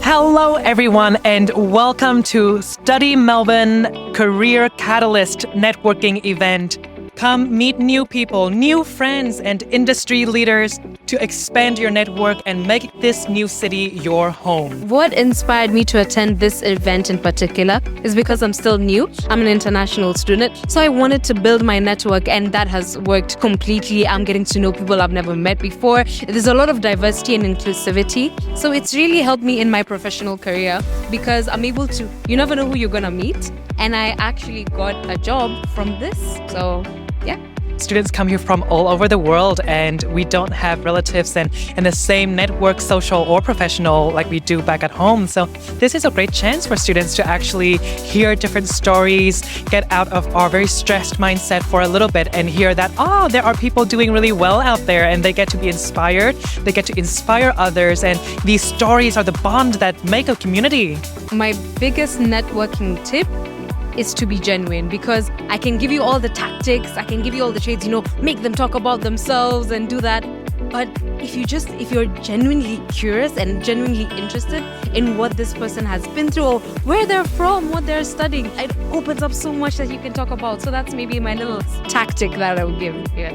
Hello, everyone, and welcome to Study Melbourne Career Catalyst networking event. Come meet new people, new friends, and industry leaders to expand your network and make this new city your home. What inspired me to attend this event in particular is because I'm still new. I'm an international student, so I wanted to build my network, and that has worked completely. I'm getting to know people I've never met before. There's a lot of diversity and inclusivity, so it's really helped me in my professional career because I'm able to, you never know who you're gonna meet, and I actually got a job from this, so yeah. Students come here from all over the world, and we don't have relatives in the same network, social or professional, like we do back at home. So this is a great chance for students to actually hear different stories, get out of our very stressed mindset for a little bit and hear that, there are people doing really well out there, and they get to be inspired, they get to inspire others, and these stories are the bond that make a community. My biggest networking tip is to be genuine, because I can give you all the tactics, I can give you all the trades, make them talk about themselves and do that. But if you're genuinely curious and genuinely interested in what this person has been through or where they're from, what they're studying, it opens up so much that you can talk about. So that's maybe my little tactic that I would give. Yeah.